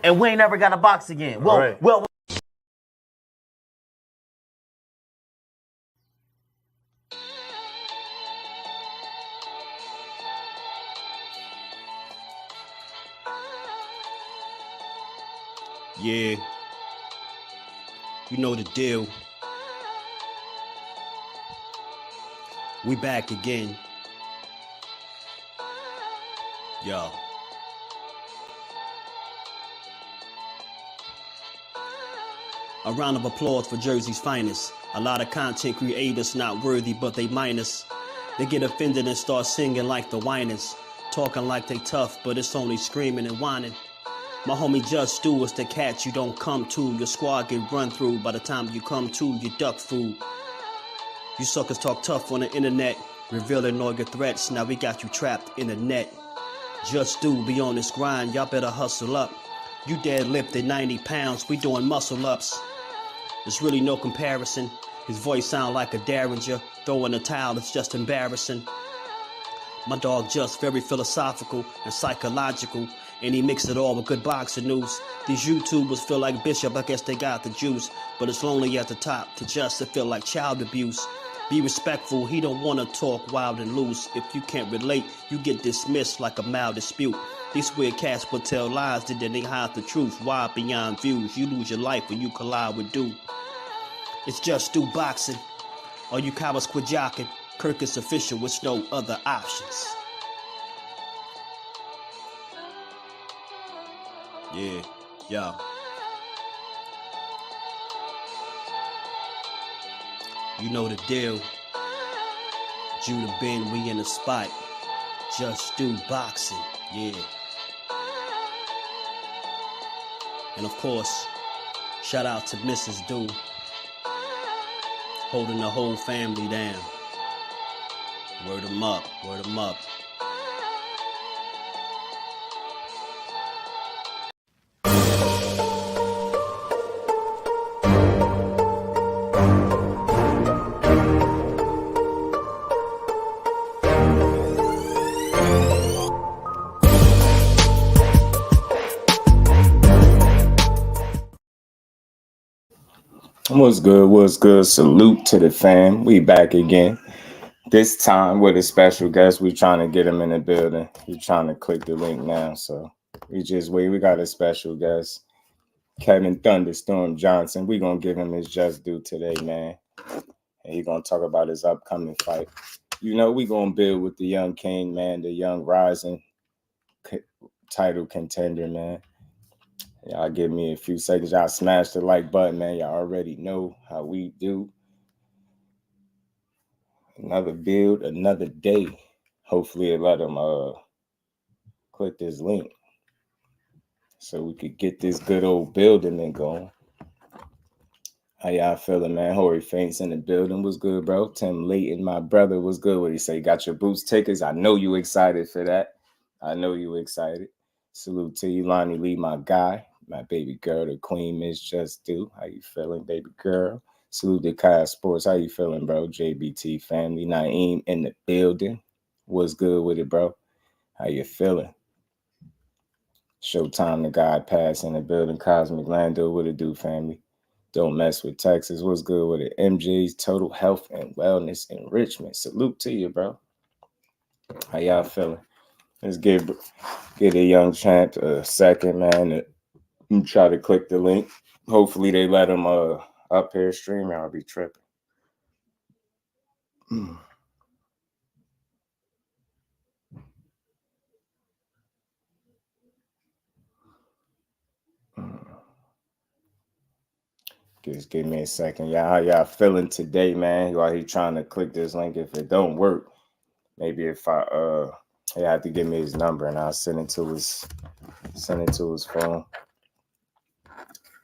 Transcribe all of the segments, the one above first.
and we ain't never got a box again. Well, right. well. Yeah, you know the deal. We back again. Yo. A round of applause for Jersey's finest. A lot of content creators not worthy, but they minus. They get offended and start singing like the whiners. Talking like they tough, but it's only screaming and whining. My homie JUSDUE is the cat you don't come to. Your squad get run through. By the time you come to, you duck food. You suckers talk tough on the internet, revealing all your threats. Now we got you trapped in the net. JUSDUE be on this grind, y'all better hustle up. You deadlifted 90 pounds, we doing muscle ups. There's really no comparison. His voice sound like a derringer. Throwing a towel is just embarrassing. My dog Just very philosophical and psychological, and he mixed it all with good boxing news. These YouTubers feel like Bishop, I guess they got the juice, but it's lonely at the top to Just to feel like child abuse. Be respectful, he don't want to talk wild and loose. If you can't relate, you get dismissed like a mild dispute. These weird cats will tell lies that they hide the truth. Why beyond views? You lose your life when you collide with Dude. It's JusDueBoxing. All you cowards quit jocking. Kirk is official with no other options. Yeah, yeah. You know the deal. Judah Ben, we in the spot. JusDueBoxing, yeah. And of course, shout out to Mrs. Do, holding the whole family down. Word 'em up, word 'em up. What's good? What's good? Salute to the fam. We back again. This time with a special guest. We trying to get him in the building. He's trying to click the link now. So we just wait. We got a special guest, Kevin Thunderstorm Johnson. We gonna give him his just due today, man. And he gonna talk about his upcoming fight. You know, we gonna build with the young king, man, the young rising title contender, man. Y'all give me a few seconds. Y'all smash the like button, man. Y'all already know how we do. Another build, another day. Hopefully it let them click this link so we could get this good old building and going. How y'all feeling, man? Horry Faints in the building. Was good, bro. Tim Layton, my brother, was good. What he say? Got your boots tickets. I know you excited for that. I know you excited. Salute to you, Lonnie Lee, my guy. My baby girl, the queen, Miss JusDue. How you feeling, baby girl? Salute to Kyle Sports. How you feeling, bro? JBT family. Naeem in the building. What's good with it, bro? How you feeling? Showtime, the God Pass in the building. Cosmic Lando, what it do, family? Don't mess with Texas. What's good with it? MJ's Total Health and Wellness Enrichment. Salute to you, bro. How y'all feeling? Let's get a young champ a second, man. Try to click the link. Hopefully they let him up here stream. I'll be tripping. Just give me a second. Y'all, how y'all feeling today, man? While he trying to click this link, if it don't work, maybe if I he have to give me his number and I'll send it to his phone.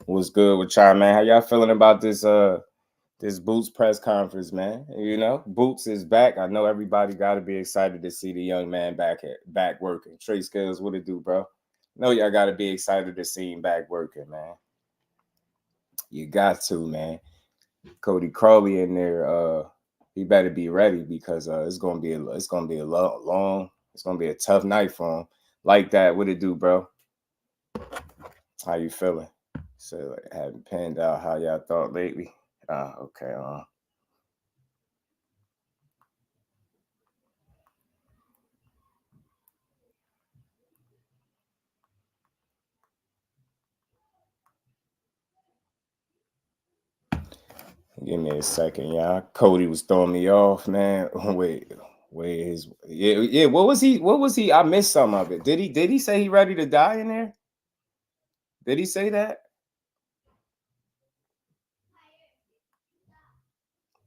What's good with y'all, man? How y'all feeling about this this Boots press conference, man? You know, Boots is back. I know everybody got to be excited to see the young man back working. Trey Skills, what it do, bro? No, y'all got to be excited to see him back working, man. You got to, man. Cody Crawley in there, he better be ready because it's gonna be a tough night for him. Like that, what it do, bro? How you feeling? So like, haven't panned out how y'all thought lately. Okay. Give me a second, y'all. Cody was throwing me off, man. Wait, yeah. What was he? I missed some of it. Did he say he ready to die in there? Did he say that?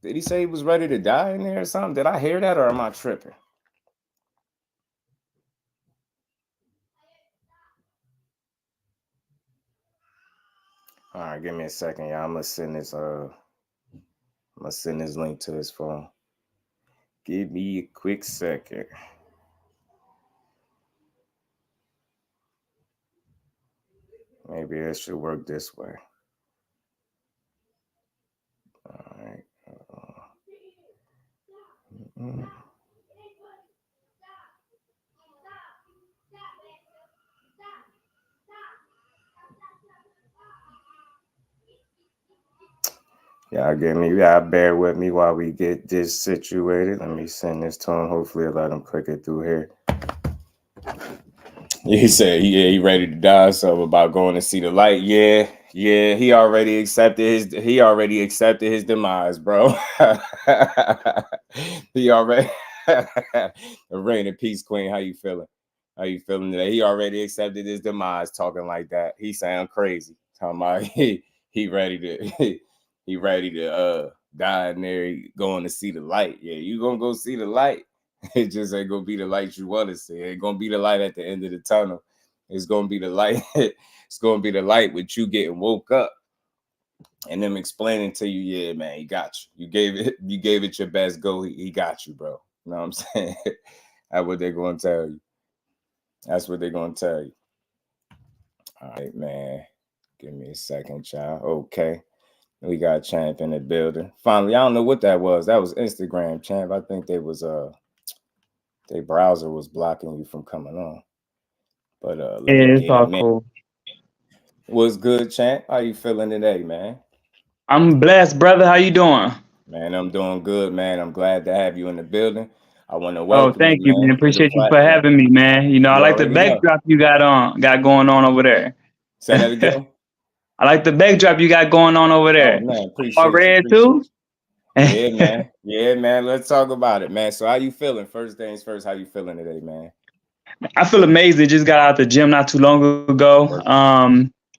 Did he say he was ready to die in there or something? Did I hear that or am I tripping? All right, give me a second, y'all. I'm gonna send this link to his phone. Give me a quick second. Maybe it should work this way. All right. Y'all bear with me while we get this situated. Let me send this to him. Hopefully I'll let him click it through here. He said, he ready to die. So about going to see the light. Yeah. He already accepted his demise, bro. He already reign in peace, Queen. How you feeling? How you feeling today? He already accepted his demise, talking like that. He sound crazy. Talking about he ready to die in there, going to see the light. Yeah, you gonna go see the light. It just ain't gonna be the light you want to see. It ain't gonna be the light at the end of the tunnel. It's gonna be the light. It's gonna be the light with you getting woke up and them explaining to you, yeah, man, he got you. You gave it your best go. He got you, bro. You know what I'm saying? That's what they're gonna tell you. That's what they're gonna tell you. All right, man. Give me a second, child. Okay. We got Champ in the building. Finally, I don't know what that was. That was Instagram, Champ. I think their browser was blocking you from coming on. But it's all cool. What's good, Champ? How you feeling today, man? I'm blessed, brother. How you doing? Man, I'm doing good, man. I'm glad to have you in the building. I want to welcome thank you, man. Appreciate you for having me, man. You know, I like the backdrop you got going on over there. Say that again. I like the backdrop you got going on over there. Oh man, appreciate you. Red too. Yeah, man. Yeah, man. Let's talk about it, man. So how you feeling? First things first, how you feeling today, man? I feel amazing. Just got out the gym not too long ago.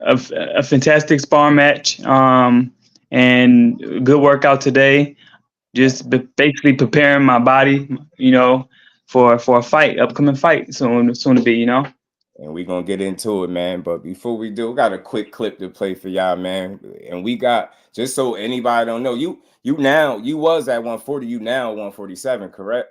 A fantastic spar match. And good workout today. Just basically preparing my body, you know, for a fight, upcoming fight soon to be, you know. And we're gonna get into it, man. But before we do, we got a quick clip to play for y'all, man. And we got, just so anybody don't know, you was at 140, you now 147, correct?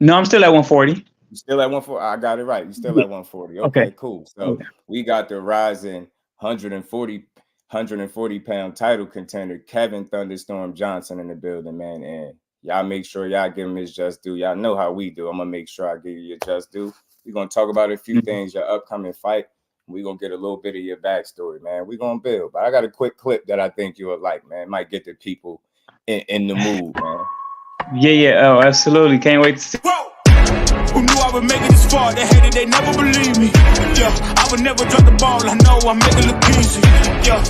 No, I'm still at 140. You still at 140? I got it right. You still at 140. Okay, cool. So we got the rising 140 pound title contender Kevin Thunderstorm Johnson in the building, man. And y'all make sure y'all give him his just due. Y'all know how we do. I'm gonna make sure I give you your just due. We're going to talk about a few things, your upcoming fight. We're going to get a little bit of your backstory, man. We're going to build. But I got a quick clip that I think you'll like, man. Might get the people in the mood, man. Yeah. Oh, absolutely. Can't wait to see. Whoa! Who knew I would make it this far? They hated, they never believe me. Yeah, I would never drop the ball. I know I'm making it look easy. Yeah.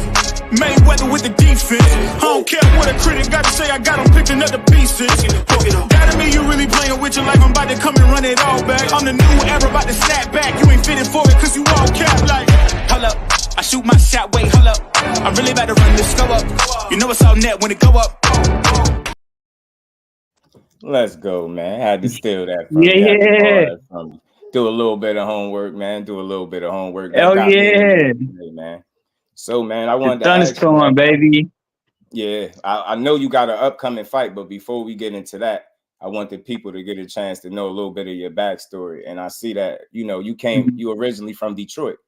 Mayweather with the defense. I don't care what a critic got to say. I got them picking up the pieces. That to me, you really playing with your life. I'm about to come and run it all back. I'm the new era, about to snap back. You ain't fitting for it, cause you all cap like. Hold up, I shoot my shot, wait, hold up. I'm really about to run this, go up. You know it's all net when it go up. Let's go, man. Had to steal that from you. Do a little bit of homework, man. Do a little bit of homework. Today, man. So, man, I wanted to ask you, Thunderstorm, baby. Yeah, I know you got an upcoming fight, but before we get into that, I want the people to get a chance to know a little bit of your backstory. And I see that, you know, you originally from Detroit.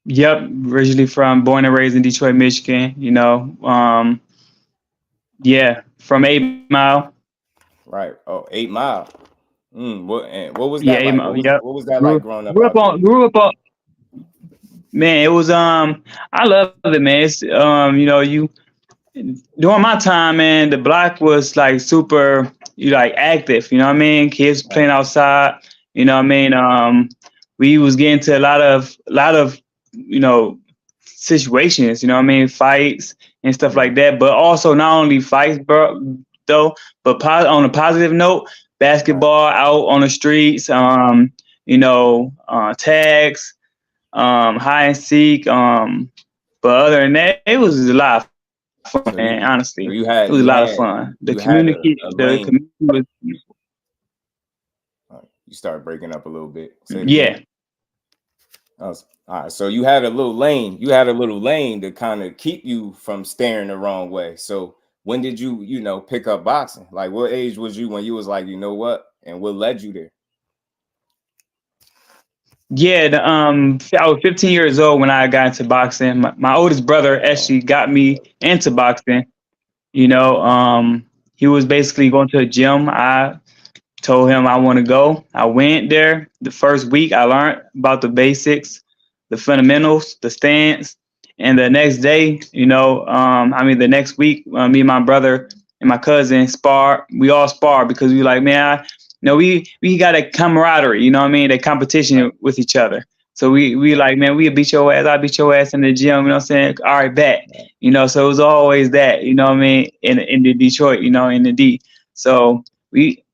Yep, originally born and raised in Detroit, Michigan. You know, yeah, from 8 Mile. Right. Oh, 8 Mile. What was that like? What was that like growing up? Grew up Man, it was I love it, man. It's you know, you during my time, man, the block was like super like active, you know what I mean? Kids playing outside, you know what I mean? We was getting to a lot of you know, situations, you know what I mean, fights and stuff like that. But also not only fights, bro, though, but on a positive note, basketball out on the streets, you know, tags, hide and seek, but other than that, it was a lot of fun, man, honestly. So It was a lot of fun. The community, the community was, you start breaking up a little bit. yeah. All right, so you had a little lane. You had a little lane to kind of keep you from staring the wrong way. So when did you, you know, pick up boxing? Like, what age was you when you was like, you know what, and what led you there? Yeah, I was 15 years old when I got into boxing. My oldest brother actually got me into boxing. You know, he was basically going to a gym. I told him I want to go. I went there. The first week, I learned about the basics, the fundamentals, the stance. And the next day, you know, the next week, me and my brother and my cousin sparred. We all sparred because we like, man, we got a camaraderie, you know what I mean? A competition with each other. So we like, man, we'll beat your ass. I'll beat your ass in the gym, you know what I'm saying? All right, bet. You know, so it was always that, you know what I mean? In the Detroit, you know, in the D. So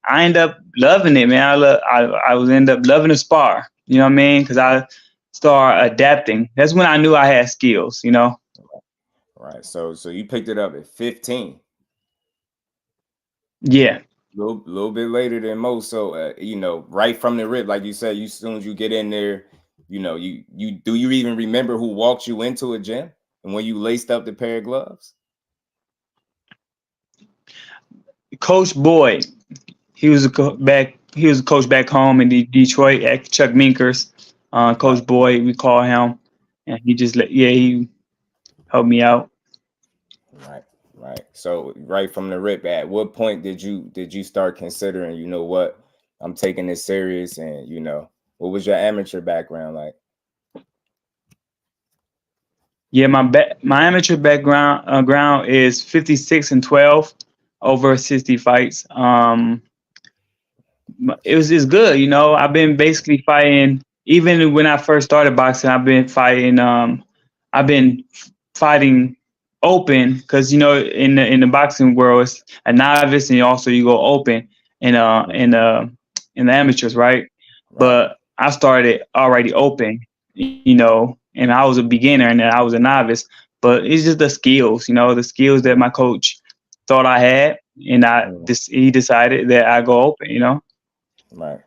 I end up loving it, man. I was end up loving the spar, you know what I mean? Because I started adapting. That's when I knew I had skills, you know? Right. So you picked it up at 15. Yeah. Little bit later than most. So, you know, right from the rip, like you said, as soon as you get in there, you know, you even remember who walked you into a gym and when you laced up the pair of gloves? Coach Boyd. He was a coach back home in Detroit at Chuck Minkers. Coach Boyd, we call him, and he just he helped me out. Right. So right from the rip, at what point did you start considering, you know what, I'm taking this serious, and you know, what was your amateur background like? Yeah, my amateur background ground is 56-12, over 60 fights. It's good, you know. I've been basically fighting. Even when I first started boxing, I've been fighting. I've been fighting open because, you know, in the boxing world, it's a novice and also you go open in the amateurs, right? But I started already open, you know, and I was a beginner and I was a novice. But it's just the skills, you know, the skills that my coach thought I had, and he decided that I go open, you know. Right.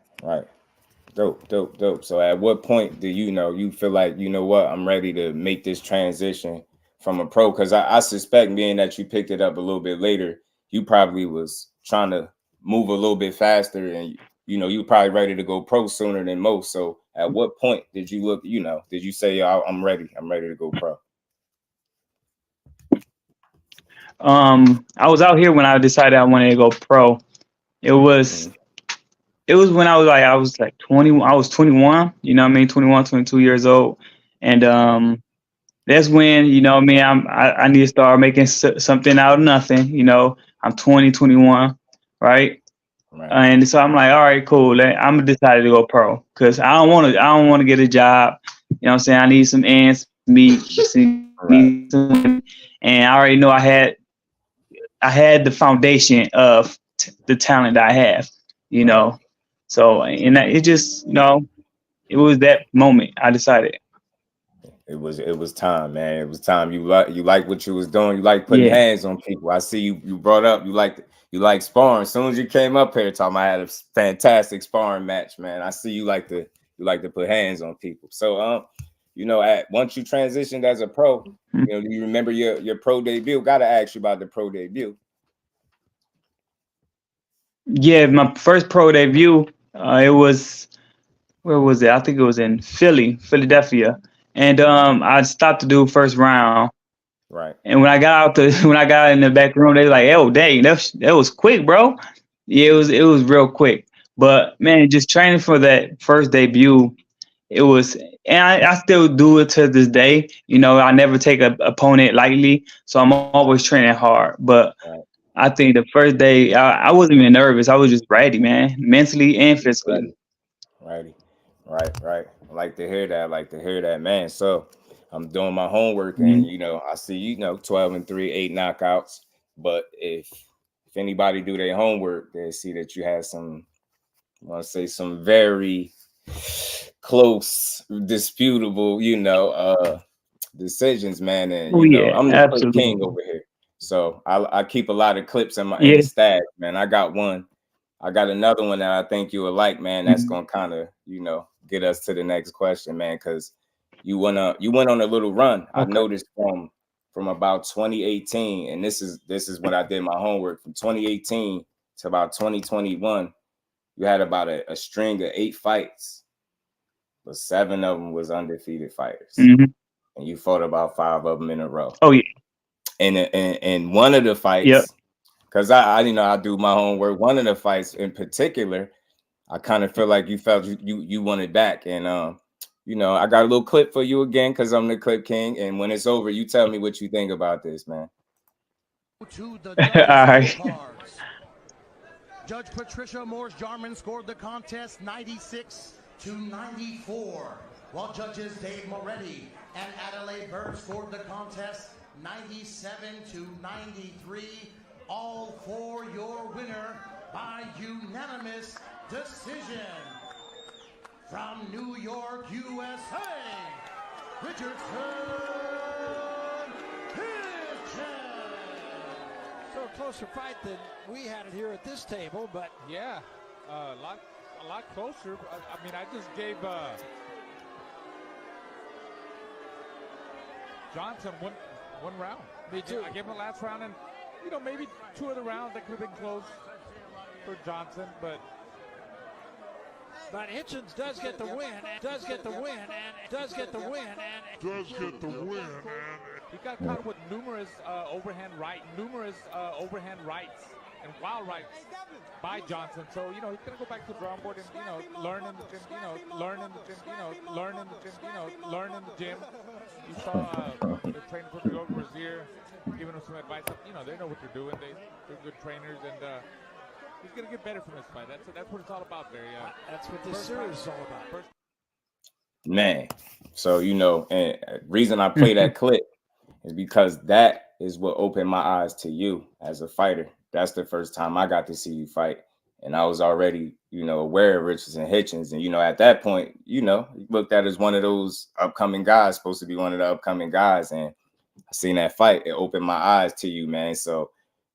Dope. So at what point do you feel like, you know what, I'm ready to make this transition from a pro? Because I suspect, being that you picked it up a little bit later, you probably was trying to move a little bit faster, and you know, you probably ready to go pro sooner than most. So at what point did you look, you know, did you say, I'm ready to go pro? I was out here when I decided I wanted to go pro. It was when I was like 20. I was 21, you know what I mean? 21, 22 years old. And that's when, you know what I mean, I need to start making something out of nothing. You know, I'm 20, 21, right? And so I'm like, all right, cool. I'm decided to go pro because I don't want to get a job. You know what I'm saying? I need some ends meet. And I already know I had the foundation of the talent that I have, you know. So, and it just, you know, it was that moment I decided. It was time, man. It was time. You like what you was doing. You like putting hands on people. I see you brought up you like sparring. As soon as you came up here, talking, I had a fantastic sparring match, man. I see you like to put hands on people. So you know, once you transitioned as a pro, you know, do you remember your pro debut? Gotta ask you about the pro debut. Yeah, my first pro debut, it was, where was it? I think it was in Philadelphia. And I stopped to do first round. Right. And when I got in the back room, they were like, "Oh, dang, that was quick, bro." Yeah, it was real quick. But man, just training for that first debut, it was and I still do it to this day. You know, I never take an opponent lightly, so I'm always training hard. But I think the first day I wasn't even nervous. I was just ready, man, mentally and physically. Right. I like to hear that. I like to hear that, man. So I'm doing my homework, and you know, I see 12-3, 8 knockouts. But if anybody do their homework, they see that you had some, I want to say, some very close, disputable, decisions, man. And I'm the clip king over here, so I keep a lot of clips in the stash, man. I got one. I got another one that I think you will like, man. That's gonna kind of, get us to the next question, man. Because you went on a little run. I noticed from about 2018, and this is when I did my homework, from 2018 to about 2021. You had about a string of 8 fights, but 7 of them was undefeated fighters, and you fought about 5 of them in a row. Oh yeah, and one of the fights, because I do my homework. One of the fights in particular, I kind of feel like you felt you wanted back, and I got a little clip for you again, because I'm the clip king. And when it's over, you tell me what you think about this, man. To the all right. Judge Patricia Morse-Jarman scored the contest 96-94, while judges Dave Moretti and Adelaide Bird scored the contest 97-93, all for your winner by unanimous decision. From New York, USA, Richardson. So a closer fight than we had it here at this table, but yeah, a lot closer. I mean, I just gave Johnson one round. Me too. I gave him the last round, and maybe 2 of the rounds that could have been close for Johnson, but Hitchens does get the win, and he got caught with numerous overhand rights and wild rights by Johnson. So he's gonna go back to the drawing board and learn in the gym. Learn in the gym. You saw the trainer put me over his ear, giving him some advice. They know what they're doing. They're good trainers, and he's gonna get better from this fight. That's what it's all about, there. Yeah, that's what this series is all about. Man, so and reason I play that clip is because that is what opened my eyes to you as a fighter. That's the first time I got to see you fight, and I was already aware of Richardson Hitchens, and at that point looked at as one of those upcoming guys, supposed to be one of the upcoming guys, and I seen that fight. It opened my eyes to you, man. So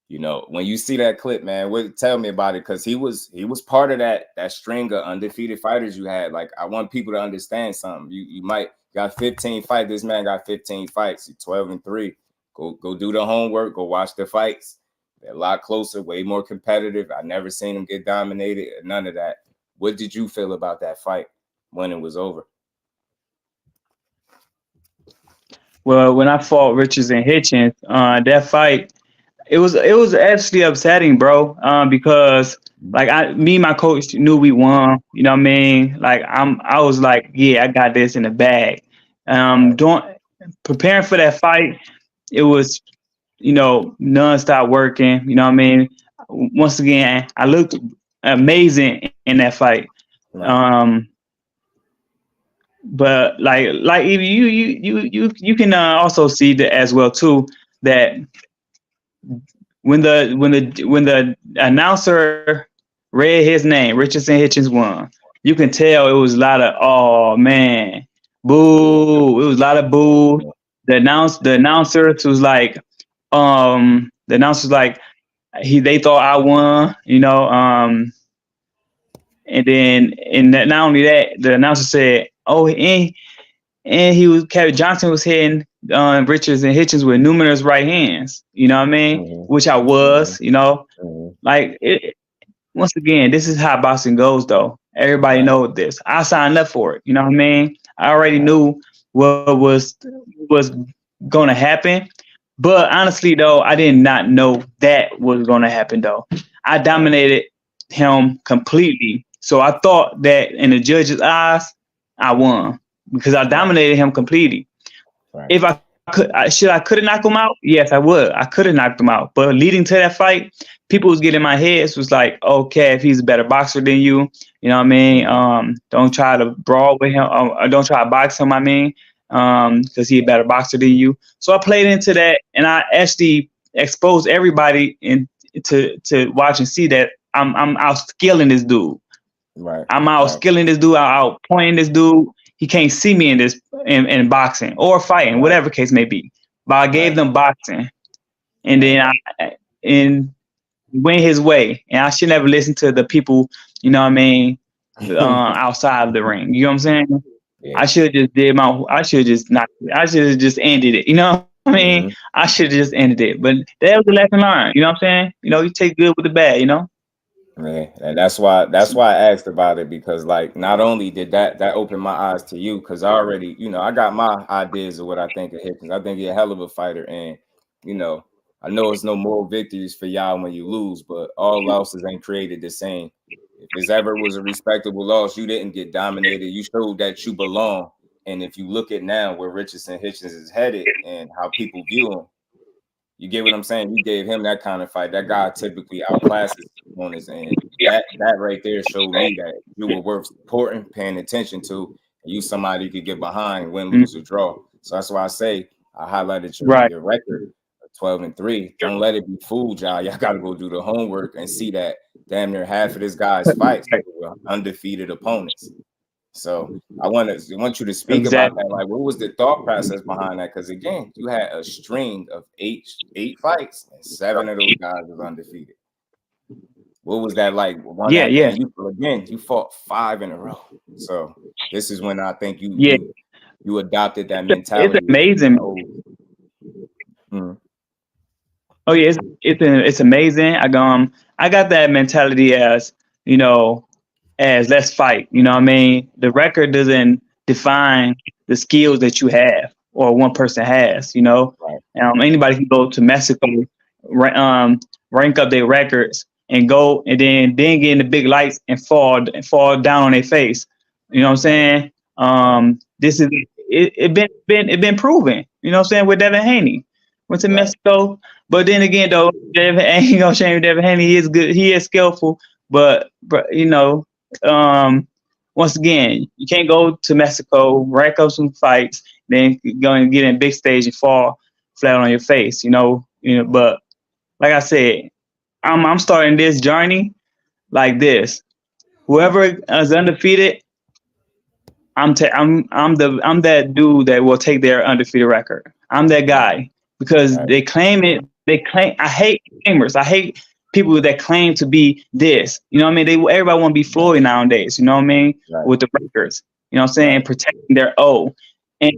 when you see that clip, man, tell me about it, because he was part of that string of undefeated fighters you had. Like, I want people to understand something. You might got 15 fights. This man got 15 fights. He's 12-3. Go do the homework. Go watch the fights. They're a lot closer, way more competitive. I never seen him get dominated. None of that. What did you feel about that fight when it was over? Well, when I fought Richardson Hitchens, that fight, it was actually upsetting, bro. Because me and my coach knew we won. You know what I mean? I was like, yeah, I got this in the bag. Preparing for that fight, it was, nonstop working. You know what I mean? Once again, I looked amazing in that fight. But you can also see that as well too, that when the announcer read his name, Richardson Hitchens won, you can tell it was a lot of, oh man, boo. It was a lot of boo. The announcer was like, they thought I won, and then not only that, the announcer said, oh, and Kevin Johnson was hitting Richardson Hitchens with numerous right hands, you know what I mean? Which I was, once again, this is how boxing goes, though. Everybody knows this. I signed up for it, you know what I mean? I already knew what was going to happen. But honestly, though, I did not know that was going to happen, though. I dominated him completely. So I thought that in the judge's eyes, I won. because I dominated him completely. Right. If I could have knocked him out? Yes, I would. I could have knocked him out. But leading to that fight, people was getting in my heads was like, okay, if he's a better boxer than you, you know what I mean? Don't try to brawl with him. Don't try to box him, I mean, because he's a better boxer than you. So I played into that, and I actually exposed everybody to watch and see that I'm out-skilling this dude. Right. I'm out-skilling this dude, out-pointing this dude. He can't see me in this in boxing or fighting, whatever case may be. But I gave them boxing, and then I went his way. And I should never listen to the people, you know what I mean, outside of the ring. You know what I'm saying? Yeah. I should have just ended it. You know what I mean? I should have just ended it. But that was the lesson learned. You know what I'm saying? You know, you take good with the bad. You know. Yeah, and that's why I asked about it, because like not only did that open my eyes to you, because I already, you know, I got my ideas of what I think of Hitchens. I think he's a hell of a fighter, and you know, I know it's no moral victories for y'all when you lose, but all losses ain't created the same. If this ever was a respectable loss, you didn't get dominated. You showed that you belong. And if you look at now where Richardson Hitchens is headed and how people view him, you get what I'm saying? You gave him that kind of fight. That guy typically outclasses on his end. That right there showed me that you were worth supporting, paying attention to. And you somebody you could get behind, win, lose, or draw. So that's why I say I highlighted your record of 12-3. Don't let it be fooled, y'all. Y'all got to go do the homework and see that damn near half of this guy's fights were undefeated opponents. So I want you to speak about that. Like, what was the thought process behind that? Because again, you had a string of eight fights, and 7 of those guys was undefeated. What was that like? You fought 5 in a row. So this is when I think you adopted that mentality. It's amazing. Oh yeah, it's amazing. I got that mentality as, you know, as let's fight. You know what I mean? The record doesn't define the skills that you have or one person has, you know. Anybody can go to Mexico, rank up their records and go and then get in the big lights and fall down on their face. You know what I'm saying? This is it been proven, you know what I'm saying, with Devin Haney. Went to Mexico, but then again though, Devin ain't gonna shame Devin Haney. He is good, he is skillful, but you know, once again, you can't go to Mexico, rack up some fights, then go and get in a big stage and fall flat on your face, you know. But like I said, I'm starting this journey like this. Whoever is undefeated, I'm that dude that will take their undefeated record. I'm that guy, because they claim it. I hate claimers. I hate people that claim to be this. You know what I mean? Everybody want to be Floyd nowadays. You know what I mean? With the records. You know what I'm saying? Protecting their O. And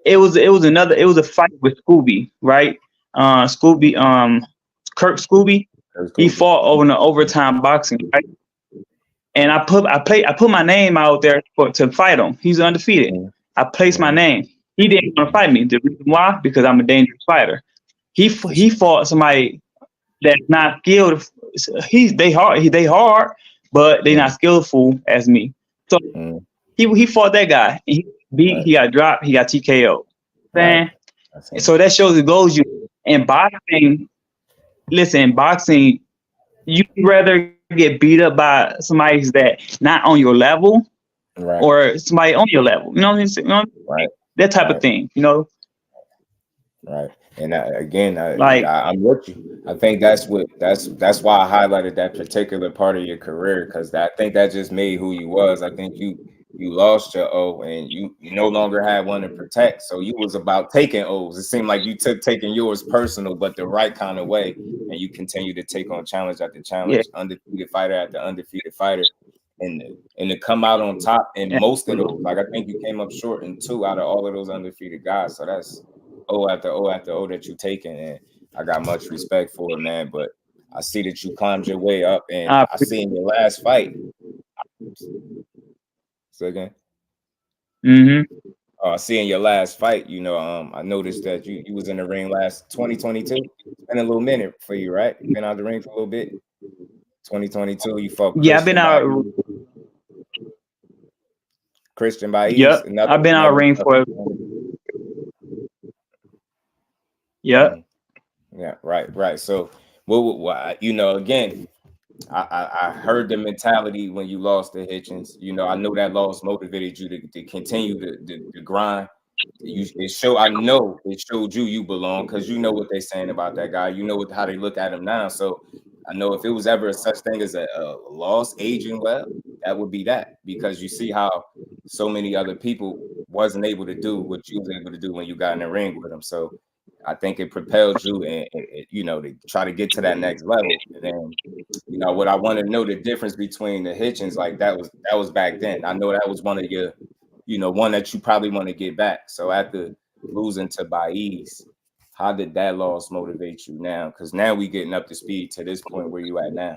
it was a fight with Scooby, right? Kirk Scooby. He fought over in the overtime boxing, right? And I put my name out there to fight him. He's undefeated. I placed my name. He didn't want to fight me. The reason why? Because I'm a dangerous fighter. He fought somebody that's not skilled. They hard, but they're not skillful as me. So he fought that guy. He got dropped. He got TKO. Man, so that shows it goes you in boxing. Listen, in boxing, you rather get beat up by somebody that's not on your level, or somebody on your level. You know what I'm saying? That type of thing. You know. Right. And I'm with you. I think that's why I highlighted that particular part of your career, because I think that just made who you was. I think you lost your O, and you no longer had one to protect. So you was about taking O's. It seemed like you took taking yours personal, but the right kind of way. And you continue to take on challenge after challenge, undefeated fighter after undefeated fighter, and to come out on top in most of those. Like I think you came up short in 2 out of all of those undefeated guys. So that's O after O after O that you taken, and I got much respect for it, man. But I see that you climbed your way up, and I see in your last fight. So again, I see in your last fight, you know, I noticed that you was in the ring last 2022. It's been a little minute for you, right? You've been out of the ring for a little bit. 2022, you fought. Yeah, I've been out. Christian Baiz. Yep, I've been out of ring for. Yep. Yeah, right. So, what you know, again, I heard the mentality when you lost to Hitchens. You know, I know that loss motivated you to continue the grind. I know it showed you belong, because you know what they're saying about that guy. You know how they look at him now. So I know if it was ever such thing as a loss aging well, that would be that, because you see how so many other people wasn't able to do what you was able to do when you got in the ring with them. So I think it propelled you, and you know, to try to get to that next level. And then, you know, what I want to know, the difference between the Hitchens, like that was back then. I know that was one of your, you know, one that you probably want to get back. So after losing to Baiz, how did that loss motivate you now? Because now we getting up to speed to this point where you at now.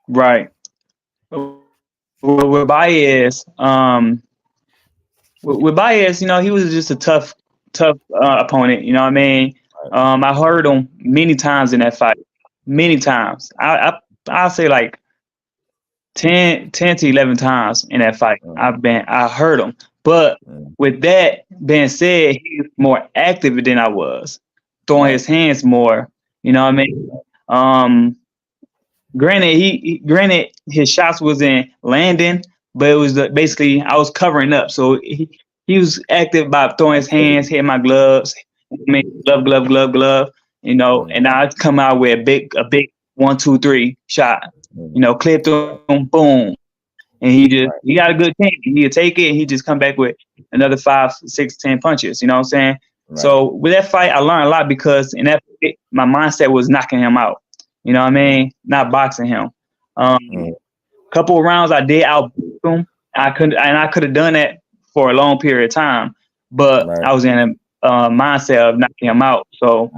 Right. With Baez, with Baez, you know, he was just a tough opponent. You know what I mean? I heard him many times in that fight. Many times. I'll say like 10 to 11 times in that fight. I heard him. But with that being said, he's more active than I was, throwing his hands more. You know what I mean? Granted, his shots wasn't landing, but it was basically I was covering up. So he was active by throwing his hands, hitting my gloves. I mean, glove. You know, and I'd come out with a big 1, 2, 3 shot. You know, clipped him, boom. And he got a good team. He'd take it and he'd just come back with another 5, 6, 10 punches. You know what I'm saying? Right. So with that fight, I learned a lot, because in that fight, my mindset was knocking him out. You know what I mean? Not boxing him. Couple of rounds I did out him. I could have done that for a long period of time, but I was in a mindset of knocking him out. So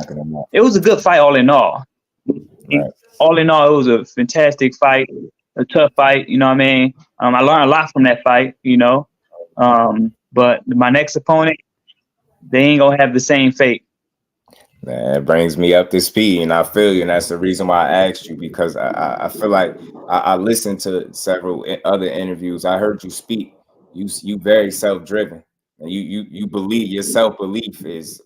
it was a good fight all in all. All in all, it was a fantastic fight, a tough fight. You know what I mean? I learned a lot from that fight, you know. But my next opponent, they ain't gonna have the same fate. That brings me up to speed, and I feel you, and that's the reason why I asked you, because I feel like I listened to several other interviews. I heard you speak. You very self-driven, and you believe, your self-belief is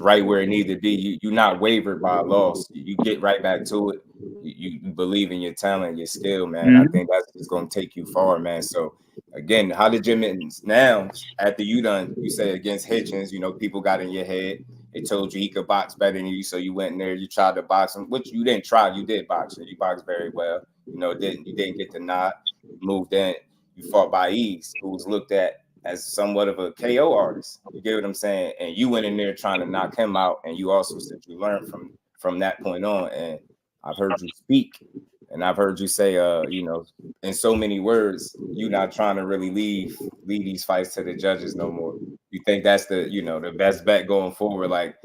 right where it needs to be. You not wavered by a loss. You get right back to it. You believe in your talent, your skill, man. I think that's just gonna take you far, man. So again, how did your mittens now after you say against Hitchens, you know, people got in your head. They told you he could box better than you, so you went in there, you tried to box him, which you didn't try, you did box him. You boxed very well. You know, you didn't get the nod. You moved in, you fought Baiz, who was looked at as somewhat of a KO artist. You get what I'm saying? And you went in there trying to knock him out, and you also said you learned from that point on. And I've heard you speak, and I've heard you say, you know, in so many words, you're not trying to really leave these fights to the judges no more. You think that's the, you know, the best bet going forward? Like,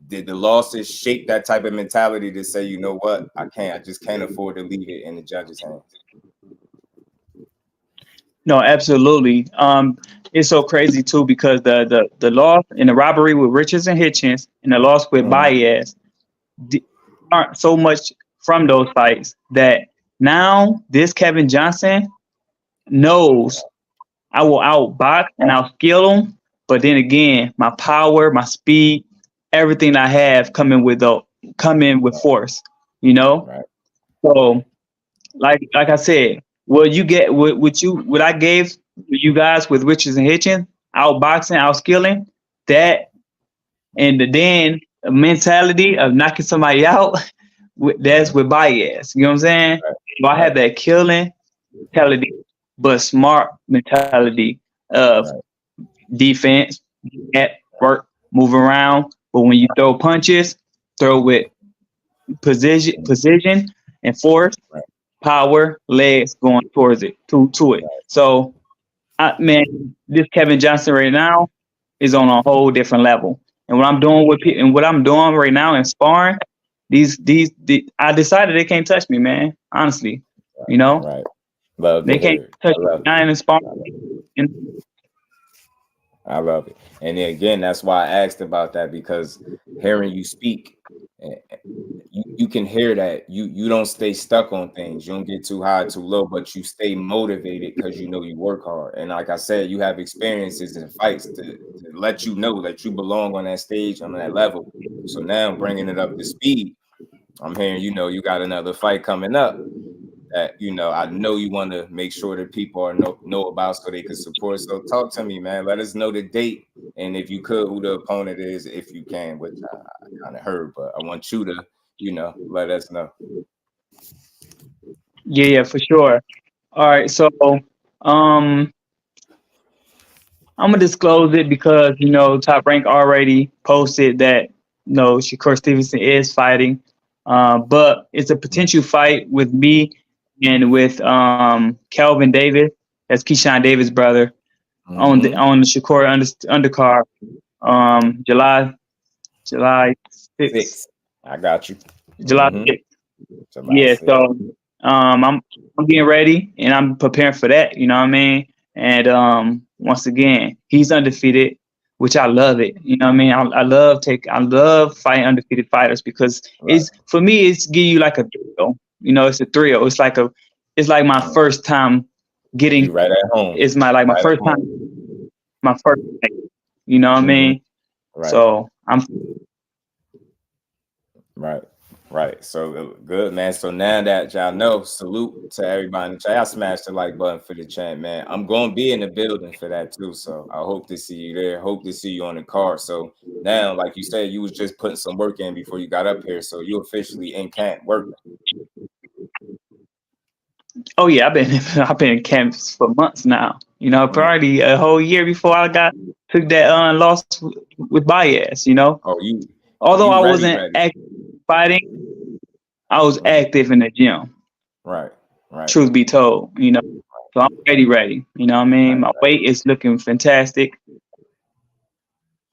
did the losses shape that type of mentality to say, you know what, I just can't afford to leave it in the judges' hands? No, absolutely. It's so crazy too, because the loss in the robbery with Richards and Hitchens and the loss with Baez aren't so much from those fights that now this Kevin Johnson knows I will outbox and outskill him. But then again, my power, my speed, everything I have come in with force, you know? Right. So like I said, what I gave you guys with Richards and Hitchens, outboxing, outskilling, that, and then a mentality of knocking somebody out, that's with Baez. You know what I'm saying? Right. So I have that killing mentality, but smart mentality of defense, work, move around. But when you throw punches, throw with precision and force, power, legs going towards it, to it. So, man, this Kevin Johnson right now is on a whole different level. And what I'm doing right now in sparring, I decided they can't touch me, man. Honestly, you know, right? Love they can't touch me. I ain't in sparring. I love it. And then again, that's why I asked about that, because hearing you speak, you can hear that you don't stay stuck on things. You don't get too high, too low, but you stay motivated because you know you work hard. And like I said, you have experiences and fights to let you know that you belong on that stage, on that level. So now bringing it up to speed, I'm hearing, you know, you got another fight coming up that, you know, I know you want to make sure that people are know about so they can support. So talk to me, man. Let us know the date, and if you could, who the opponent is, if you can, which I kind of heard, but I want you to, you know, let us know. Yeah, for sure. All right, so um, I'm gonna disclose it because Top Rank already posted that Shakur Stevenson is fighting, but it's a potential fight with me and with Calvin Davis, that's Keyshawn Davis' brother, on the Shakur undercard, July 6th. I got you. July 6th. Yeah, so I'm getting ready and I'm preparing for that, you know what I mean? And once again, he's undefeated, which I love it. You know what I mean? I love fighting undefeated fighters because it's, for me, it's give you like a thrill. It's a thrill. It's like my first time getting right at home. It's my first time, my first fight, you know what I mean? Right. So I'm Right. So good, man. So now that y'all know, salute to everybody in the chat. I smashed the like button for the chat, man. I'm going to be in the building for that too. So I hope to see you there. Hope to see you on the card. So now, like you said, you was just putting some work in before you got up here. So you officially in camp working. Oh yeah, I've been in camps for months now. Probably a whole year before I took that loss with Baez. Although I wasn't active fighting, I was active in the gym. Right. Truth be told, so I'm ready. You know what I mean? My weight is looking fantastic.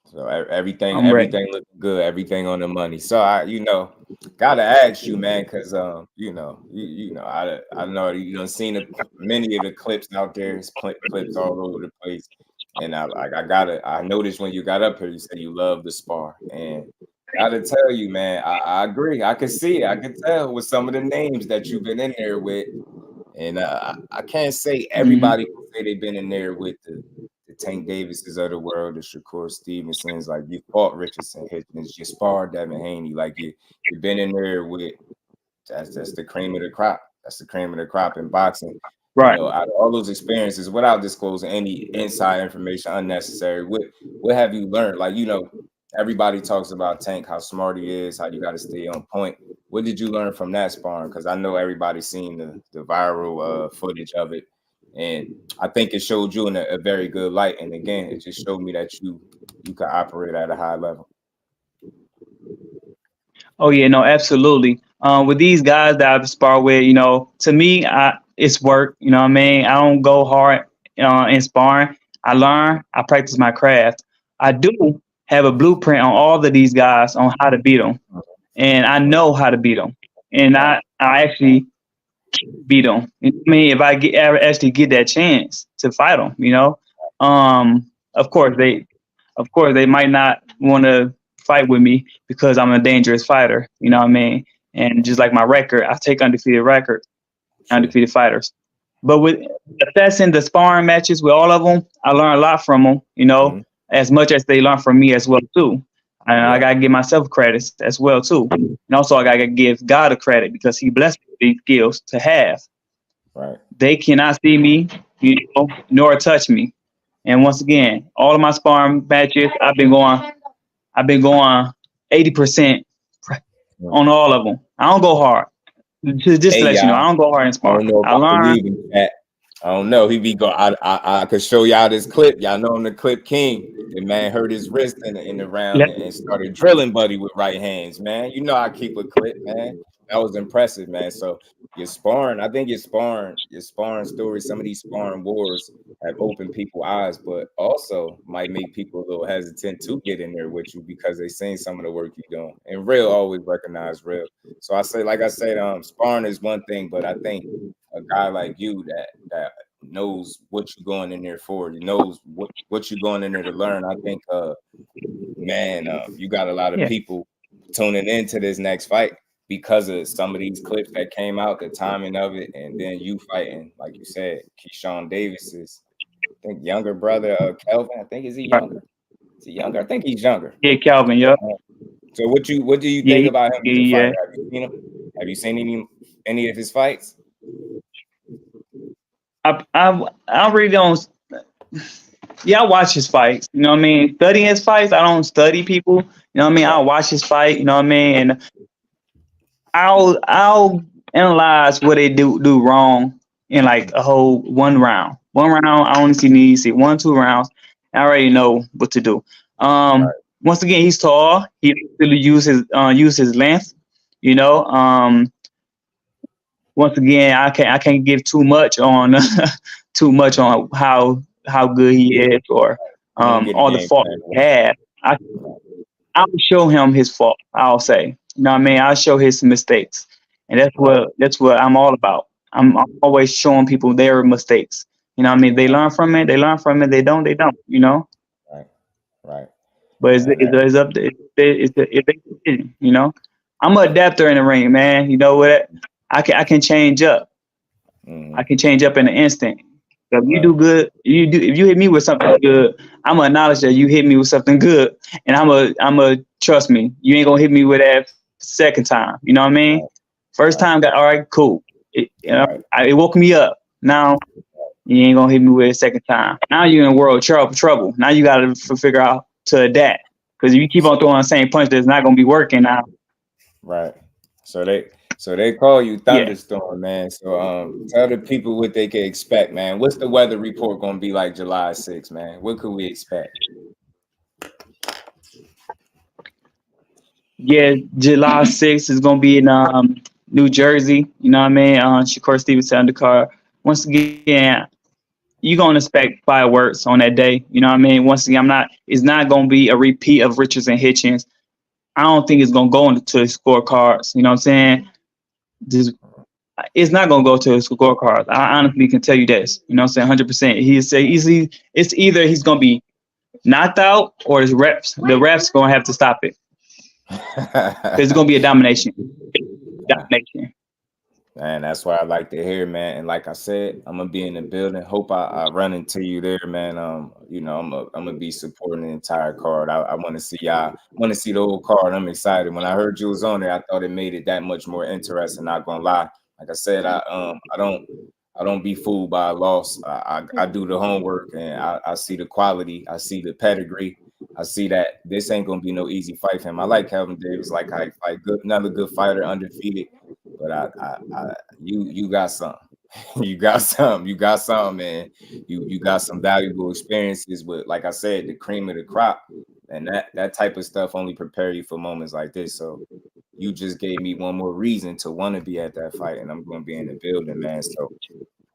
So everything looking good, everything on the money. So I, gotta ask you, man, because I know you done seen many of the clips out there. It's clips all over the place, and I noticed when you got up here, you said you love the spar, and gotta tell you, man, I agree. I can see it. I can tell with some of the names that you've been in there with, and I can't say everybody can say they've been in there with the Tank Davises of the world, the Shakur Stevensons, like you fought Richardson Hitchens, you sparred Devin Haney, like you've been in there with that's the cream of the crop. That's the cream of the crop in boxing. Right. Out of all those experiences, without disclosing any inside information unnecessary, what have you learned? Like, everybody talks about Tank, how smart he is, how you got to stay on point. What did you learn from that sparring? Because I know everybody's seen the viral footage of it. And I think it showed you in a very good light. And again, it just showed me that you can operate at a high level. Oh yeah, no, absolutely. With these guys that I've sparred with, to me, it's work. You know what I mean? I don't go hard in sparring. I learn. I practice my craft. I do have a blueprint on all of these guys on how to beat them, and I know how to beat them, and I actually beat them. You know what I mean? If I actually get that chance to fight them, of course they might not want to fight with me because I'm a dangerous fighter. You know what I mean? And just like my record, I take undefeated fighters. But with assessing the sparring matches with all of them, I learn a lot from them. As much as they learn from me as well too. And I gotta give myself credit as well too. And also I gotta give God a credit because He blessed me with these skills to have. Right. They cannot see me, nor touch me. And once again, all of my sparring matches, I've been going 80% on all of them. I don't go hard. Just to let you know, I don't go hard in sparring. I learn. I don't know. He be going. I could show y'all this clip. Y'all know him, the clip king. The man hurt his wrist in the round and started drilling Buddy with right hands. Man, I keep a clip, man. That was impressive, man. So your sparring, I think your sparring story, some of these sparring wars have opened people's eyes, but also might make people a little hesitant to get in there with you because they seen some of the work you're doing. And real always recognize real. So I say, like I said, sparring is one thing, but I think a guy like you that knows what you're going in there for. He knows what you're going in there to learn. I think, man, you got a lot of people tuning into this next fight because of some of these clips that came out, the timing of it, and then you fighting, like you said, Keyshawn Davis's, I think, younger brother, Kelvin. I think, is he younger? Is he younger? I think he's younger. Yeah, Calvin. Yep. So what do you think about him as a fighter? Have you seen him? Have you seen any of his fights? I really don't. Yeah, I watch his fights. You know what I mean? Studying his fights. I don't study people. You know what I mean? I'll watch his fight. You know what I mean? And I'll analyze what they do wrong in like a whole one round. One round, I only need to see 1-2 rounds. I already know what to do. Once again, he's tall. He really use his length. You know. Once again, I can't give too much on how good he is or all the fault he had. I'll show him his fault. I'll say, you know what I mean? I'll show his mistakes, and that's what I'm all about. I'm always showing people their mistakes. You know what I mean? They learn from it. They learn from it. They don't. You know. Right. But it's up to it's you know. I'm an adapter in the ring, man. You know what? I can change up. I can change up in an instant. If you do good, if you hit me with something good, I'm gonna acknowledge that you hit me with something good, and I'm a trust me. You ain't gonna hit me with that second time. You know what I mean? First time, all right, cool. It woke me up. Now you ain't gonna hit me with it a second time. Now you're in world trouble. Now you gotta figure out to adapt, because if you keep on throwing the same punch, that's not gonna be working now. Right. So they call you Thunderstorm, man. So tell the people what they can expect, man. What's the weather report gonna be like July 6th, man? What could we expect? Yeah, July 6th is gonna be in New Jersey. You know what I mean? Shakur Stevenson undercard. Once again, you're gonna expect fireworks on that day. You know what I mean? Once again, it's not gonna be a repeat of Richards and Hitchens. I don't think it's gonna go into the scorecards. You know what I'm saying? It's not gonna go to the scorecards. I honestly can tell you this. You know what I'm saying? 100%. It's either he's gonna be knocked out or his refs. The refs gonna have to stop it. It's gonna be a domination. Man, that's what I like to hear, man. And like I said, I'm gonna be in the building. Hope I run into you there, man. You know, I'm gonna be supporting the entire card. I want to see y'all. I want to see the whole card. I'm excited. When I heard you was on there, I thought it made it that much more interesting. Not gonna lie. Like I said, I don't be fooled by a loss. I do the homework, and I see the quality. I see the pedigree. I see that this ain't gonna be no easy fight for him. I like Calvin Davis, like I fight good, another good fighter, undefeated. But you got something. You got something, man. You got some valuable experiences with, like I said, the cream of the crop, and that type of stuff only prepare you for moments like this. So you just gave me one more reason to want to be at that fight, and I'm gonna be in the building, man. So,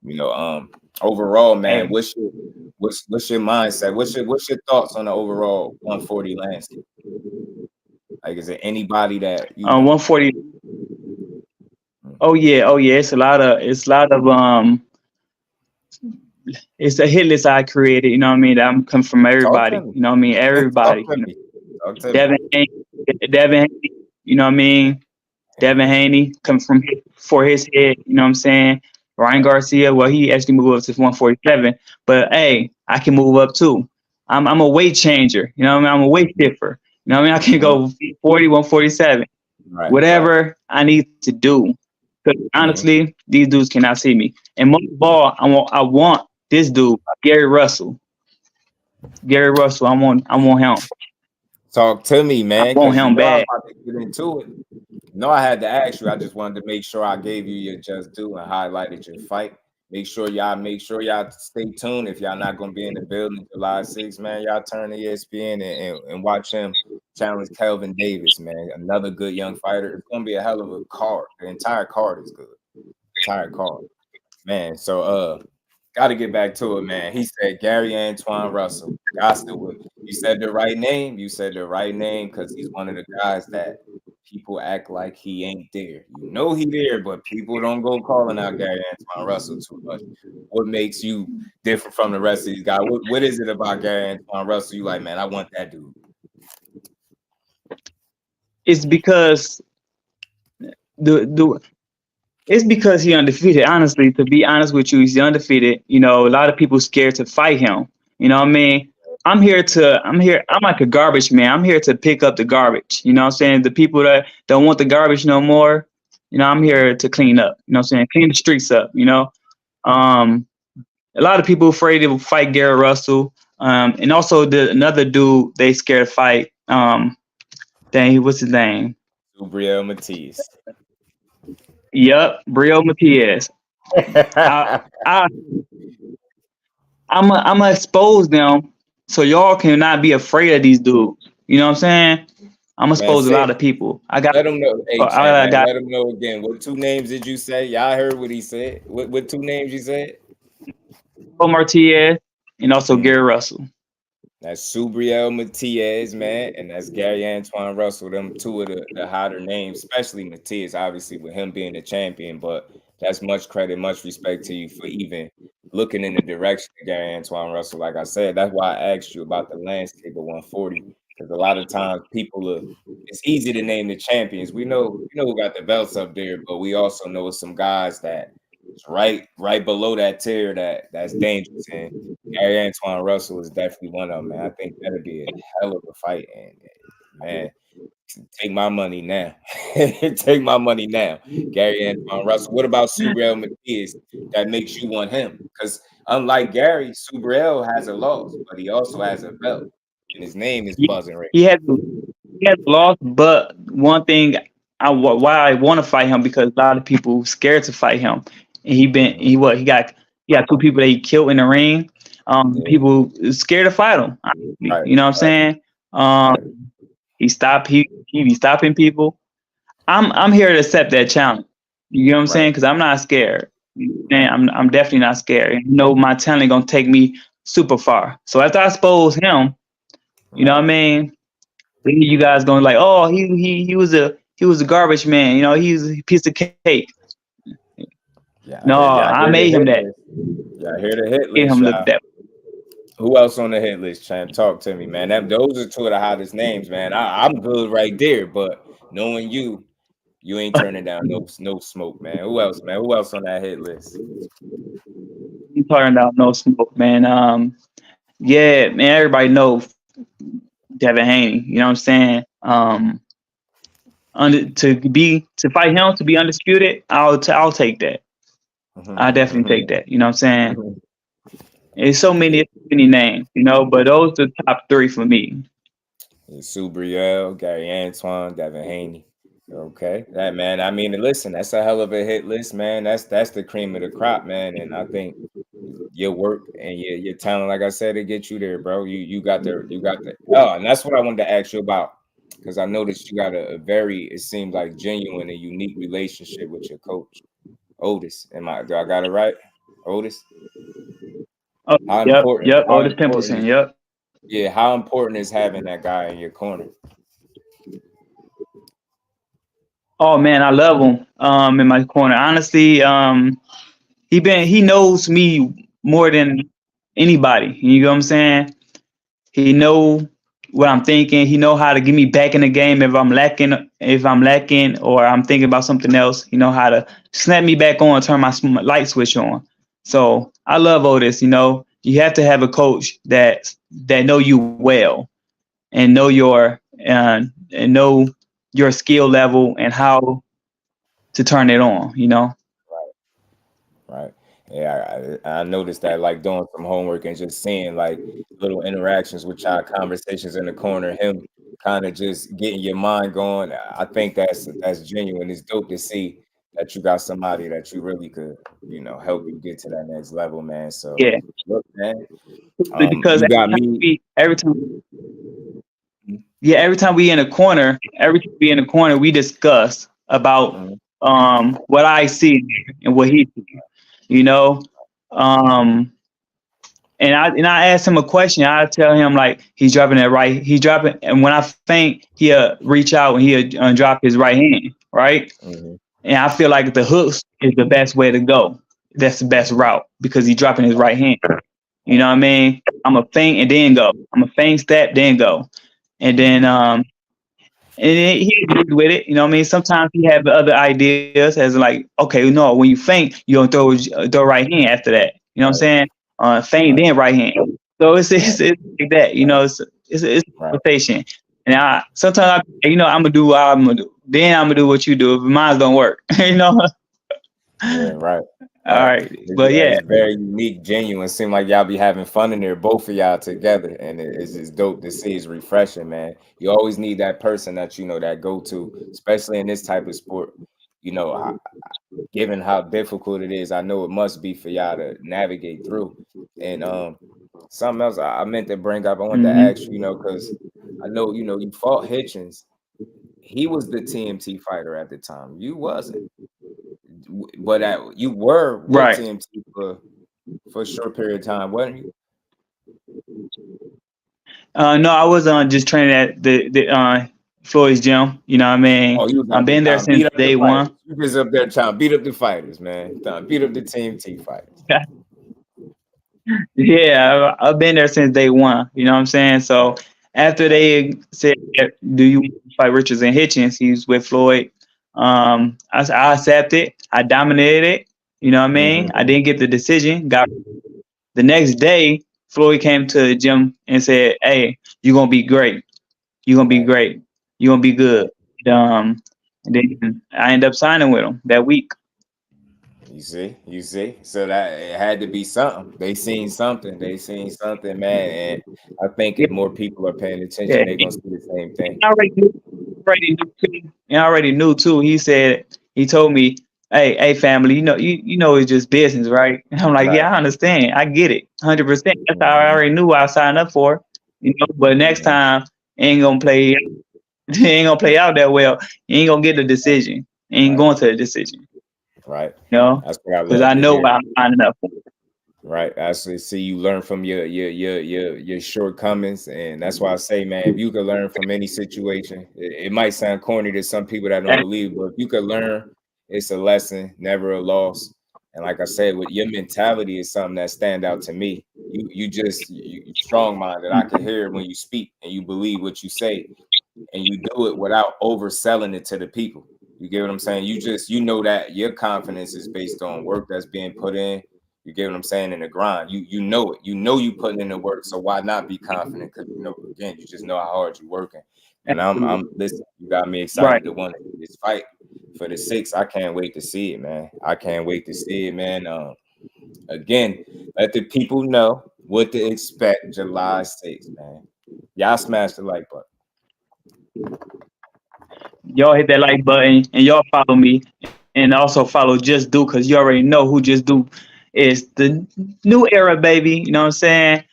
you know, overall, man, what's your mindset? What's your thoughts on the overall 140 landscape? Like, is there anybody that 140? Oh yeah. It's a lot of it's a hit list I created. You know what I mean? I'm coming from everybody. You know what I mean? Everybody. Devin Haney. You know what I mean? Devin Haney comes from for his head. You know what I'm saying? Ryan Garcia. Well, he actually moved up to 147. But hey, I can move up too. I'm a weight changer. You know what I mean? I'm a weight shifter. You know what I mean? I can go 40, 147. Right, whatever I need to do. Because honestly, these dudes cannot see me. And most of all, I want this dude, Gary Russell. I want him. Talk to me, man. I want him bad. I was about to get into it. No, I had to ask you. I just wanted to make sure I gave you your just due and highlighted your fight. Make sure y'all stay tuned. If y'all not gonna be in the building July 6th, man, y'all turn to ESPN and watch him challenge Kelvin Davis, man. Another good young fighter. It's gonna be a hell of a card. The entire card is good. Entire card, man. So got to get back to it, man. He said Gary Antoine Russell. You said the right name. You said the right name because he's one of the guys that people act like he ain't there. You know he there, but people don't go calling out Gary Antoine Russell too much. What makes you different from the rest of these guys? What is it about Gary Antoine Russell? You like, man, I want that dude. It's because it's because he undefeated. Honestly, to be honest with you, he's undefeated. You know, a lot of people scared to fight him. You know what I mean? I'm like a garbage man. I'm here to pick up the garbage. You know what I'm saying? The people that don't want the garbage no more, you know, I'm here to clean up. You know what I'm saying? Clean the streets up, you know? A lot of people afraid to fight Gary Russell. And also another dude they scared to fight. What's his name? Subriel Matias. Yep, Brio Matias. I'm gonna expose them so y'all cannot be afraid of these dudes. You know what I'm saying? I'm gonna expose a lot of people. I got. Let them know. Hey, let them know again. What 2 names did you say? Y'all heard what he said. What 2 names you said? Matias and also Gary Russell. That's Subriel Matias, man, and that's Gary Antoine Russell. Them 2 of the hotter names, especially Matias, obviously with him being the champion. But that's much credit, much respect to you for even looking in the direction of Gary Antoine Russell. Like I said, that's why I asked you about the landscape of 140, because a lot of times it's easy to name the champions. We know who got the belts up there, but we also know some guys that right below that tier that's dangerous, and Gary Antoine Russell is definitely one of them, man. I think that'd be a hell of a fight, and man, take my money now. Take my money now, Gary Antoine Russell. What about Subriel Matias that makes you want him? Because unlike Gary, Subriel has a loss, but he also has a belt, and his name is buzzing right. He had a loss, but one thing why I want to fight him, because a lot of people scared to fight him. And he got 2 people that he killed in the ring. People scared to fight him. Right, you know what I'm saying? He be stopping people. I'm here to accept that challenge. You know what I'm saying? Because I'm not scared. And I'm definitely not scared. And you know my talent gonna take me super far. So after I expose him, you know what I mean? You guys gonna like, oh, he was a garbage man. You know, he's a piece of cake. I made him that. Yeah, I hear the hit list. Who else on the hit list, champ? Talk to me, man. Those are 2 of the hottest names, man. I'm good right there, but knowing you ain't turning down no smoke, man. Who else, man? Who else on that hit list? You turning down no smoke, man. Yeah, man. Everybody knows Devin Haney. You know what I'm saying? To fight him to be undisputed, I'll take that. I definitely take that. You know what I'm saying? There's so many names, you know, but those are the top 3 for me. Subriel, Gary Antoine, Devin Haney. Okay, that, man. I mean, listen, that's a hell of a hit list, man. That's the cream of the crop, man. And I think your work and your talent, like I said, to get you there, bro. You got the. Oh, and that's what I wanted to ask you about, because I noticed you got a very, it seems like, genuine and unique relationship with your coach, Otis. Do I got it right? Otis? Oh, yep. Otis Pimpleton, yep. Yeah, how important is having that guy in your corner? Oh man, I love him in my corner. Honestly, he knows me more than anybody. You know what I'm saying? He know what I'm thinking. He know how to get me back in the game if I'm lacking or I'm thinking about something else. He know how to snap me back on, turn my light switch on. So I love Otis. You know, you have to have a coach that know you well and know your skill level and how to turn it on. You know. Right. Yeah, I noticed that, like, doing some homework and just seeing like little interactions with y'all, conversations in the corner, him kind of just getting your mind going. I think that's genuine. It's dope to see that you got somebody that you really could, help you get to that next level, man. So yeah, look, man, because you got me every time we in a corner, we discuss about what I see and what he sees. You know, And I asked him a question. I tell him like he's dropping that right. He's dropping, and when I feint, he'll reach out and he'll drop his right hand, right? And I feel like the hooks is the best way to go. That's the best route because he's dropping his right hand. You know what I mean? I'm a feint and then go. I'm a feint step, then go, and then he agreed with it. You know what I mean? Sometimes he have other ideas as like, okay, no, when you feint, you don't throw right hand after that. You know what I'm saying? Feint then right hand. So it's like that. You know, it's rotation. And sometimes I'm gonna do what I'm gonna do. Then I'm gonna do what you do if mine don't work. You know? Yeah, right. All right, but yeah, it's very unique, genuine. Seem like y'all be having fun in there, both of y'all together, and it's just dope to see. It's refreshing, man. You always need that person that that go to, especially in this type of sport. Given how difficult it is, I know it must be for y'all to navigate through. And something else I meant to bring up, I wanted to ask you, because I know you fought Hitchens. He was the TMT fighter at the time. You wasn't. But you were with right. TMT for a short period of time, wasn't you? No, I was just training at the Floyd's gym. You know what I mean? Oh, I've been there since day one. You just up there trying to beat up the fighters, man. Beat up the TMT fighters. Yeah, I've been there since day one. You know what I'm saying? So after they said, "Do you want to fight Richards and Hitchens?" He's with Floyd. I accepted. I dominated it. You know what I mean? I didn't get the decision. The next day, Floyd came to the gym and said, "Hey, you're gonna be great. You're gonna be great. You're gonna be good." And then I ended up signing with him that week. You see. So that it had to be something. They seen something, man. And I think if more people are paying attention, they're gonna see the same thing. I already knew too. He told me, hey, family, you know, it's just business, right? And I'm like, yeah, I understand. I get it, 100%. That's how I already knew what I signed up for. But next time, it ain't gonna play out that well. You ain't gonna get the decision. You ain't going to the decision. Right. That's what I love. Because I know what I'm signing up for. Right. Actually, see, you learn from your shortcomings, and that's why I say, man, if you could learn from any situation, it might sound corny to some people that don't believe, but if you could learn, it's a lesson, never a loss. And like I said, with your mentality is something that stand out to me. You strong-minded. I can hear it when you speak, and you believe what you say, and you do it without overselling it to the people. You get what I'm saying? You know that your confidence is based on work that's being put in. You get what I'm saying? In the grind. You know it. You know you putting in the work. So why not be confident? Because again, you just know how hard you're working. And I'm listen, you got me excited to want to do this fight for the 6th. I can't wait to see it, man. Again, let the people know what to expect July 6th, man. Y'all smash the like button. Y'all hit that like button and y'all follow me, and also follow JUSDUE, because you already know who JUSDUE is. The new era, baby. You know what I'm saying?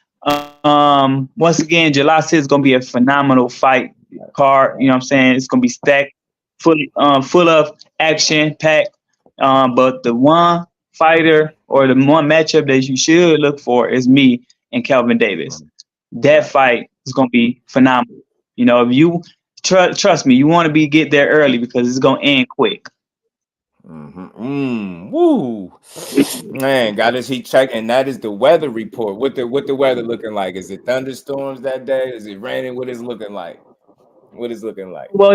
Once again, July 6th is gonna be a phenomenal fight card. You know what I'm saying? It's gonna be stacked, full of action packed. But the one fighter or the one matchup that you should look for is me and Kelvin Davis. That fight is gonna be phenomenal. If you trust me, you want to get there early because it's gonna end quick. Woo, man! Got his heat check, and that is the weather report. What the weather looking like? Is it thunderstorms that day? Is it raining? What is it looking like? Well,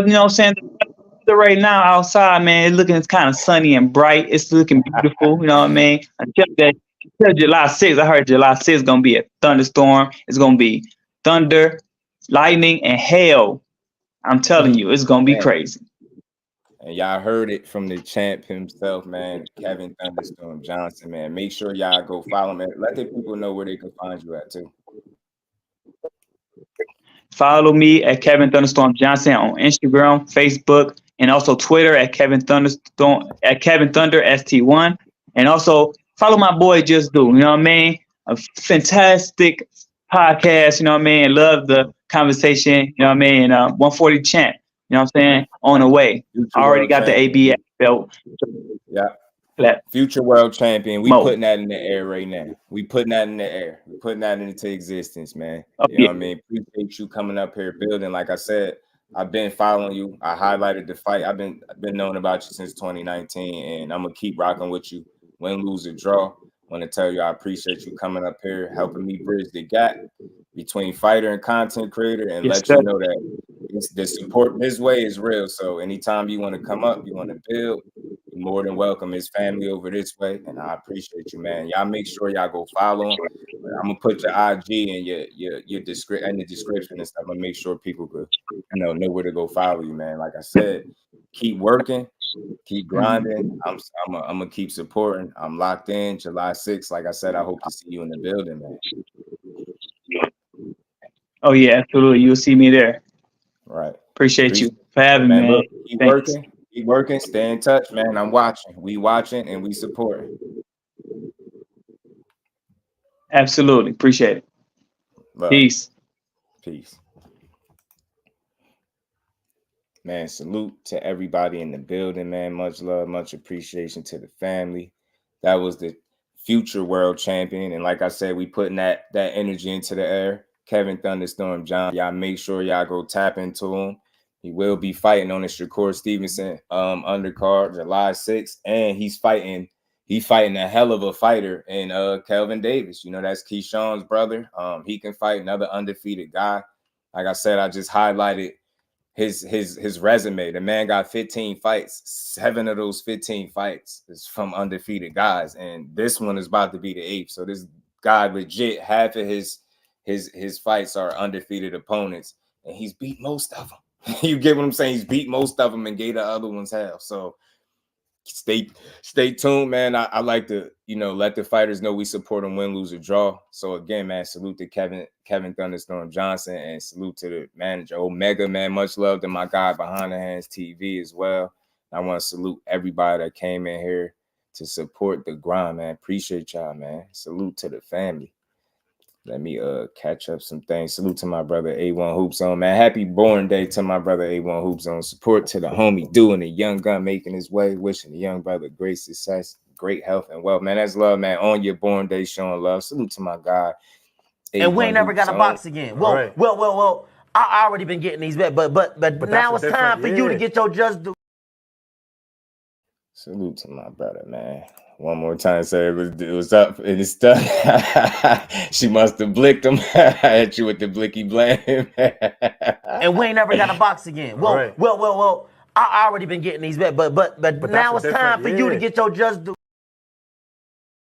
you know what I'm saying? Right now outside, man, it's kind of sunny and bright. It's looking beautiful. You know what I mean? Until July 6th, I heard July 6th is gonna be a thunderstorm. It's gonna be thunder, lightning, and hail. I'm telling you, it's gonna be crazy. And y'all heard it from the champ himself, man, Kevin Thunderstorm Johnson, man. Make sure y'all go follow him. Let the people know where they can find you at too. Follow me at Kevin Thunderstorm Johnson on Instagram, Facebook, and also Twitter at Kevin Thunderstorm at Kevin Thunder ST1. And also follow my boy JUSDUE. You know what I mean? A fantastic podcast. You know what I mean? Love the conversation. You know what I mean? 140 champ. You know what I'm saying? On the way. I already got the ABF belt. Yeah. Future world champion. We Mo. putting that in the air right now. We putting that in the air. We putting that into existence, man. Oh, you know what I mean? Appreciate you coming up here building. Like I said, I've been following you. I highlighted the fight. I've been knowing about you since 2019, and I'm gonna keep rocking with you. Win, lose, or draw. Want to tell you I appreciate you coming up here, helping me bridge the gap between fighter and content creator, and let you know that the support this way is real. So anytime you want to come up, you want to build, you're more than welcome. It's family over this way, and I appreciate you, man. Y'all make sure y'all go follow him. I'm gonna put your IG and your description and the description and stuff. I'm gonna make sure people could know where to go follow you, man. Like I said, keep working, keep grinding. I'm gonna keep supporting. I'm locked in. July 6th. Like I said, I hope to see you in the building, man. Oh yeah, absolutely. You'll see me there. Right. Appreciate you for having me, man. Look, keep working. Stay in touch, man. I'm watching. We watching and we supporting. Absolutely. Appreciate it. Love. Peace. Man, salute to everybody in the building, man. Much love, much appreciation to the family. That was the future world champion. And like I said, we putting that energy into the air. Kevin Thunderstorm John. Y'all make sure y'all go tap into him. He will be fighting on the Shakur Stevenson undercard July 6th. And he's fighting a hell of a fighter in Kelvin Davis. You know, that's Keyshawn's brother. He can fight, another undefeated guy. Like I said, I just highlighted his resume. The man got 15 fights. 7 of those 15 fights is from undefeated guys. And this one is about to be the 8th. So this guy legit, half of his fights are undefeated opponents, and he's beat most of them. You get what I'm saying? He's beat most of them and gave the other ones hell. So stay tuned, man. I like to, let the fighters know we support them, win, lose, or draw. So again, man, salute to Kevin Thunderstorm Johnson, and salute to the manager Omega, man. Much love to my guy behind the hands TV as well. I want to salute everybody that came in here to support the grind, man. Appreciate y'all, man. Salute to the family. Let me catch up some things. Salute to my brother A1 Hoops on, man. Happy born day to my brother A1 Hoops on. Support to the homie doing the young gun making his way. Wishing the young brother great success, great health, and wealth, man. That's love, man. On your born day, showing love. Salute to my guy. And we ain't never got to box again. Well, right. well. I already been getting these bet, but now it's time for you to get your JUSDUE. Salute to my brother, man. One more time, say it was up and it's stuck. She must have blicked him at you with the blicky blame. And we ain't never got to box again. Well, right. well. I already been getting these bet, but now it's time for you to get your JUSDUE.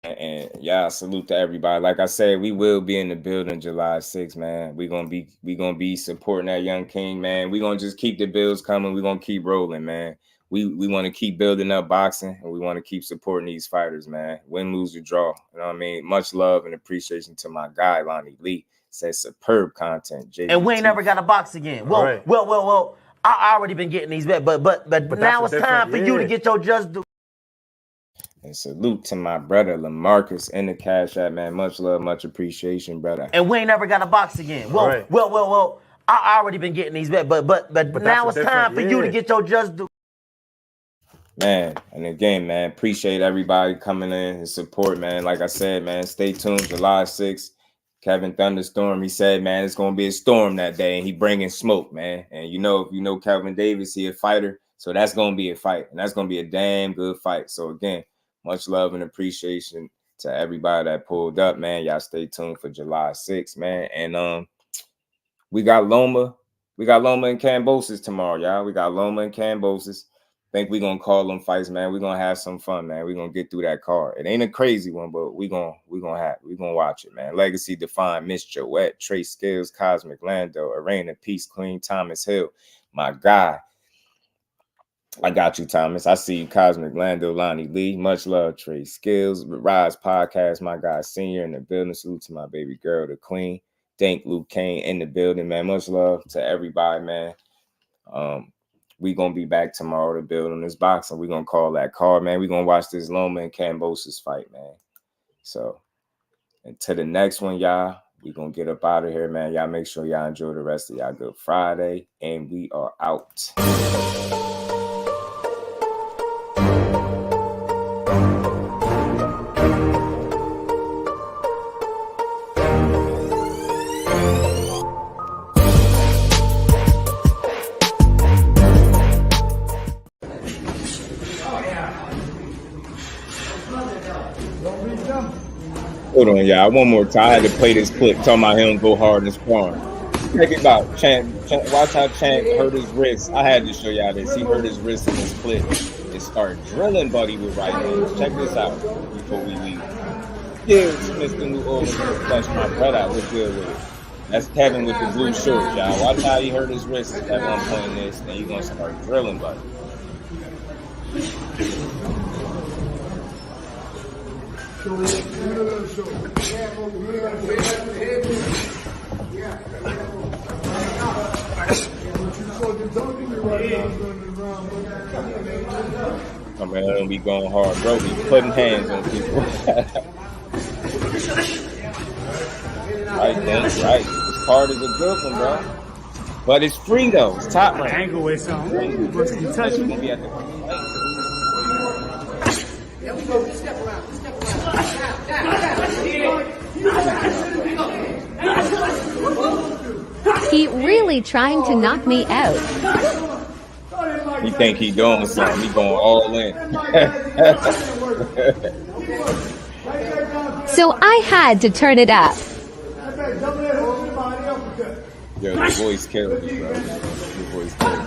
And yeah, salute to everybody. Like I said, we will be in the building July 6th, man. We gonna be supporting that young king, man. We gonna just keep the bills coming. We gonna keep rolling, man. We want to keep building up boxing, and we want to keep supporting these fighters, man. Win, lose, or draw. You know what I mean? Much love and appreciation to my guy, Lonnie Lee. Says superb content. JBT. And we ain't never got to box again. Well, right. well. I already been getting these bet, but now it's time for you to get your JUSDUE. And salute to my brother LaMarcus in the Cash App, man. Much love, much appreciation, brother. And we ain't never got to box again. Well, right. well. I already been getting these bet, but now it's time for you to get your JUSDUE. Man, and again, man, appreciate everybody coming in and support, man. Like I said, man, stay tuned. July 6th, Kevin Thunderstorm. He said, man, it's gonna be a storm that day, and he bringing smoke, man. And if you know Kelvin Davis, he a fighter, so that's gonna be a fight, and that's gonna be a damn good fight. So again, much love and appreciation to everybody that pulled up, man. Y'all stay tuned for July 6th, man. And we got Loma and Cambosis tomorrow, y'all. We got Loma and Cambosis. Think we're gonna call them fights, man. We're gonna have some fun, man. We're gonna get through that card. It ain't a crazy one, but we're gonna watch it, man. Legacy Defined, Miss Joette, Trey Skills, Cosmic Lando, Arena Peace, Queen Thomas Hill, my guy. I got you, Thomas. I see you, Cosmic Lando, Lonnie Lee. Much love, Trey Skills, Rise Podcast, my guy Senior in the building. Salute to my baby girl, the Queen. Thank Luke Kane in the building, man. Much love to everybody, man. We're going to be back tomorrow to build on this boxing. We're going to call that card, man. We're going to watch this Loma and Cambosis fight, man. So, until the next one, y'all, we're going to get up out of here, man. Y'all make sure y'all enjoy the rest of y'all Good Friday, and we are out. Hold on, y'all. One more time. I had to play this clip talking about him go hard in sparring. Check it out. Watch how Champ hurt his wrist. I had to show y'all this. He hurt his wrist in this clip and started drilling Buddy with right hands. Check this out before we leave. Yeah, Mr. New Orleans flush my brother out. What's good with it? That's Kevin with the blue shorts, y'all. Watch how he hurt his wrist at one point in this, and he's gonna start drilling Buddy. I mean, I don't be going hard, bro. Be putting hands on people. Right, thanks, right. This card is a good one, bro. But it's free though. It's top rank. Angle with something. Must be touching. Gonna be at the He really trying to knock me out. He think he doing something. He going all in. So I had to turn it up. Yo, the voice kills me, bro. The voice kills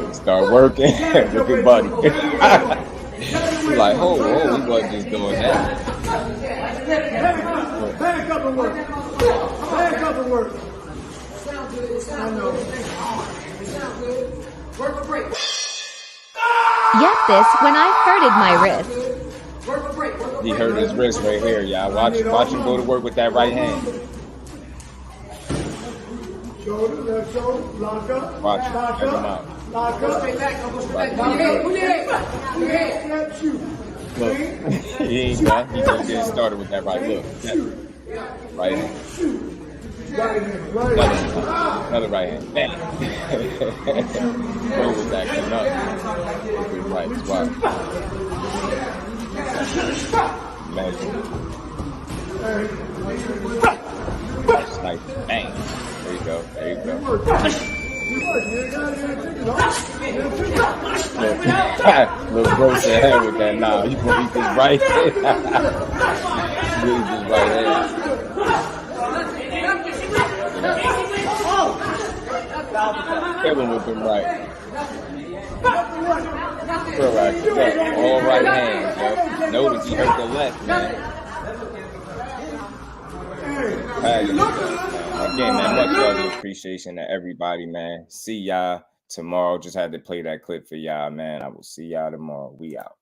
me. Start working. Look at Buddy. Like, oh, he wasn't just doing that. Back up and work. Back up and work. I know. Get this when I hurted my wrist. He hurt his wrist right here, y'all. Watch him go to work with that right hand. Shoulder, left shoulder, lock up. Watch him. Check him out. Lock up. Straight back, shoot. Look, he ain't done. He just getting started with that right. Look. Right hand. Another right hand. Bang. Bro was acting up. With his right spot. Imagine. Nice. Bang. There you go. There you go. Look, bro said hand with that. Nah, you gonna eat this right hand. Really just right hand. Kevin with him right. All right hands, yo. Notice he hurt the left, man. Again, man, much love and appreciation to everybody, man. See y'all tomorrow. Just had to play that clip for y'all, man. I will see y'all tomorrow. We out.